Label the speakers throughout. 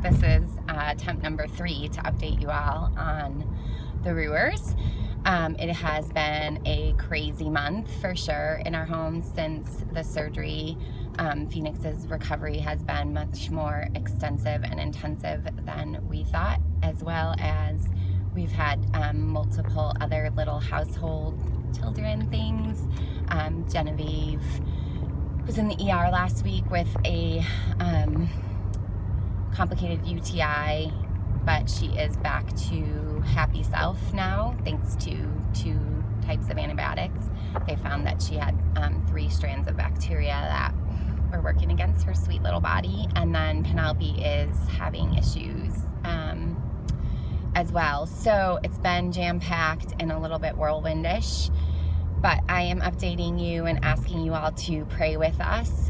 Speaker 1: This is attempt number 3 to update you all on the Reuwers. It has been a crazy month for sure in our home since the surgery. Phoenix's recovery has been much more extensive and intensive than we thought, as well as we've had multiple other little household children things. Genevieve was in the ER last week with a complicated UTI, but she is back to happy self now thanks to 2 types of antibiotics. They found that she had 3 strands of bacteria that were working against her sweet little body. And then Penelope is having issues as well. So it's been jam-packed and a little bit whirlwindish, but I am updating you and asking you all to pray with us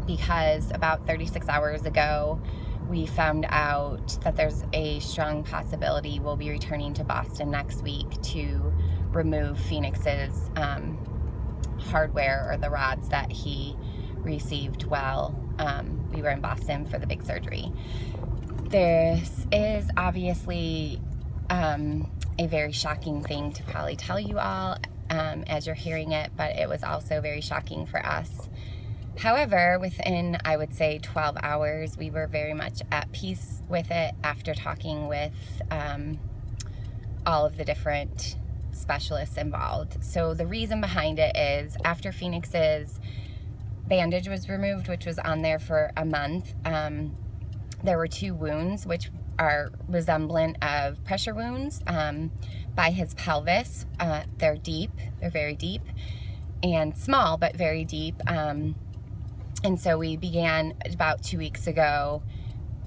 Speaker 1: because about 36 hours ago we found out that there's a strong possibility we'll be returning to Boston next week to remove Phoenix's hardware, or the rods that he received while we were in Boston for the big surgery. This is obviously a very shocking thing to probably tell you all as you're hearing it, but it was also very shocking for us. However, within, I would say, 12 hours, we were very much at peace with it after talking with all of the different specialists involved. So the reason behind it is after Phoenix's bandage was removed, which was on there for a month, there were 2 wounds which are resemblant of pressure wounds by his pelvis. They're deep, they're very deep, and small but very deep. And so we began about 2 weeks ago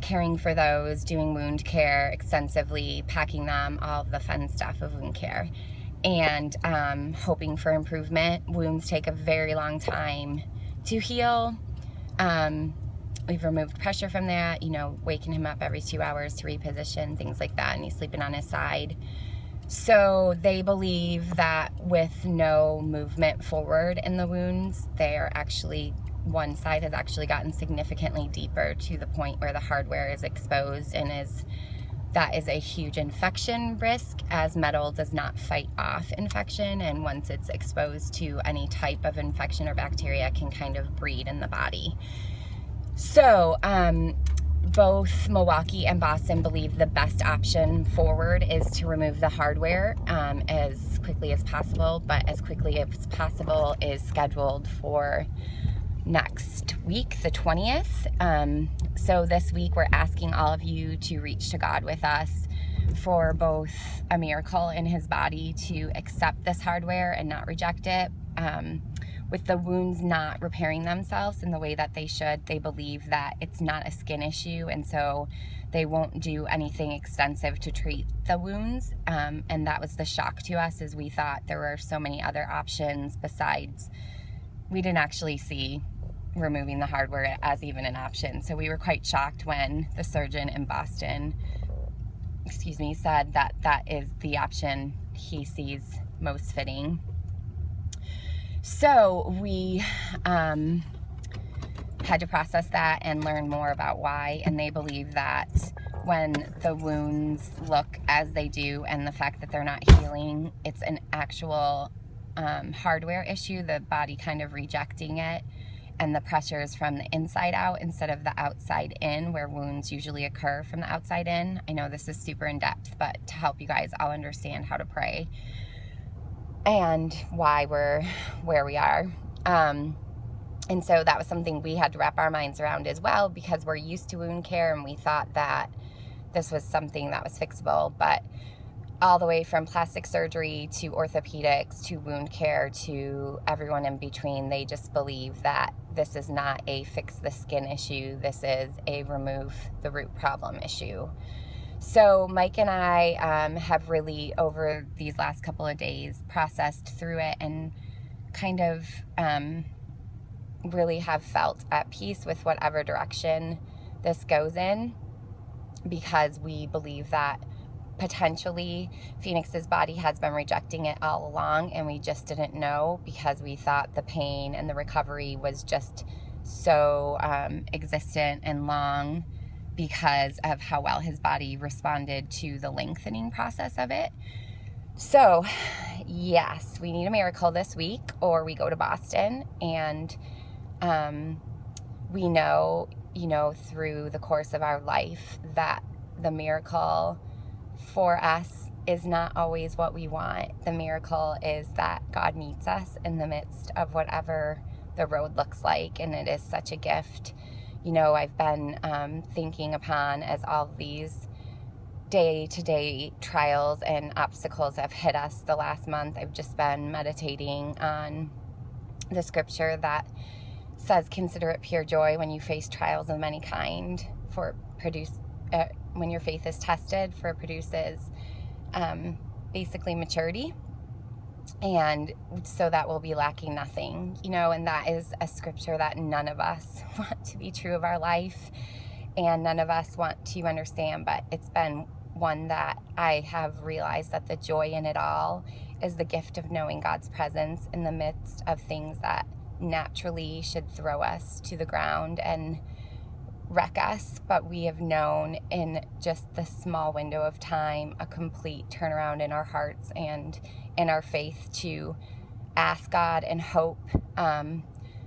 Speaker 1: caring for those, doing wound care extensively, packing them, all of the fun stuff of wound care, and hoping for improvement. Wounds take a very long time to heal. We've removed pressure from that, waking him up every 2 hours to reposition, things like that, and he's sleeping on his side. So they believe that with no movement forward in the wounds, one side has actually gotten significantly deeper to the point where the hardware is exposed, and that is a huge infection risk, as metal does not fight off infection, and once it's exposed to any type of infection or bacteria, it can kind of breed in the body. So both Milwaukee and Boston believe the best option forward is to remove the hardware as quickly as possible, but as quickly as possible is scheduled for next week, the 20th. So this week we're asking all of you to reach to God with us for both a miracle in his body to accept this hardware and not reject it. With the wounds not repairing themselves in the way that they should, they believe that it's not a skin issue, and so they won't do anything extensive to treat the wounds. And that was the shock to us, is we thought there were so many other options besides. We didn't actually see removing the hardware as even an option. So we were quite shocked when the surgeon in Boston, said that that is the option he sees most fitting. So we had to process that and learn more about why, and they believe that when the wounds look as they do and the fact that they're not healing, it's an actual hardware issue, the body kind of rejecting it, and the pressures from the inside out instead of the outside in, where wounds usually occur from the outside in. I know this is super in depth, but to help you guys all understand how to pray and why we're where we are. And so that was something we had to wrap our minds around as well, because we're used to wound care and we thought that this was something that was fixable. But all the way from plastic surgery to orthopedics to wound care to everyone in between, they just believe that this is not a fix the skin issue. This is a remove the root problem issue. So Mike and I have really, over these last couple of days, processed through it and kind of really have felt at peace with whatever direction this goes in, because we believe that potentially Phoenix's body has been rejecting it all along, and we just didn't know because we thought the pain and the recovery was just so existent and long because of how well his body responded to the lengthening process of it. So, yes, we need a miracle this week, or we go to Boston. And we know, through the course of our life that the miracle for us is not always what we want. The miracle is that God meets us in the midst of whatever the road looks like, and it is such a gift. I've been thinking upon, as all of these day-to-day trials and obstacles have hit us the last month, I've just been meditating on the scripture that says, consider it pure joy when you face trials of any kind, when your faith is tested, for it produces basically maturity, and so that will be lacking nothing, and that is a scripture that none of us want to be true of our life, and none of us want to understand, but it's been one that I have realized that the joy in it all is the gift of knowing God's presence in the midst of things that naturally should throw us to the ground and wreck us, but we have known in just the small window of time a complete turnaround in our hearts and in our faith to ask God and hope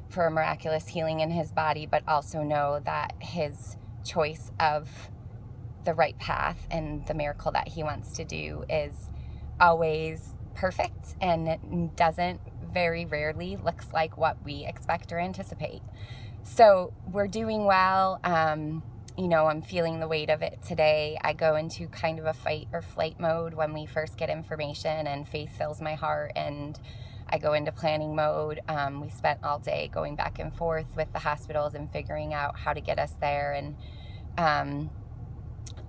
Speaker 1: for a miraculous healing in his body, but also know that his choice of the right path and the miracle that he wants to do is always perfect, and it doesn't, very rarely, looks like what we expect or anticipate. So we're doing well. I'm feeling the weight of it today. I go into kind of a fight or flight mode when we first get information, and faith fills my heart, and I go into planning mode. We spent all day going back and forth with the hospitals and figuring out how to get us there, and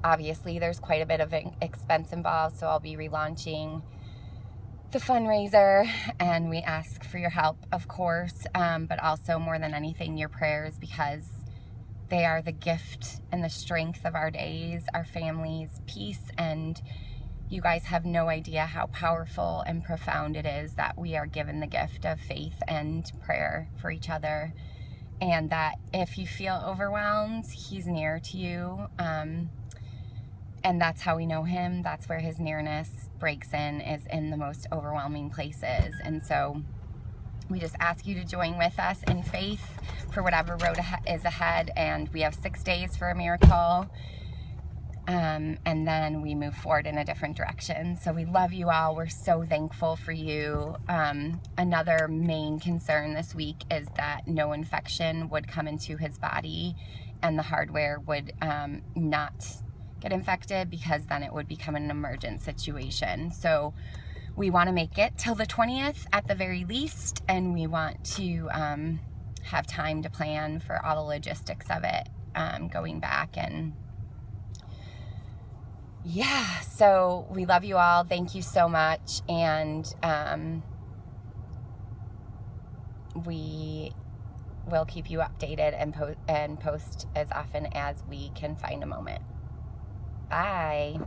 Speaker 1: obviously there's quite a bit of expense involved, so I'll be relaunching the fundraiser, and we ask for your help, of course, but also more than anything your prayers, because they are the gift and the strength of our days, our families' peace, and you guys have no idea how powerful and profound it is that we are given the gift of faith and prayer for each other, and that if you feel overwhelmed, he's near to you, and that's how we know him. That's where his nearness breaks in, is in the most overwhelming places. And so we just ask you to join with us in faith for whatever road is ahead. And we have 6 days for a miracle. And then we move forward in a different direction. So we love you all. We're so thankful for you. Another main concern this week is that no infection would come into his body, and the hardware would not get infected, because then it would become an emergent situation. So we want to make it till the 20th at the very least, and we want to have time to plan for all the logistics of it, going back. And yeah, so we love you all. Thank you so much, and we will keep you updated and post as often as we can find a moment. Bye.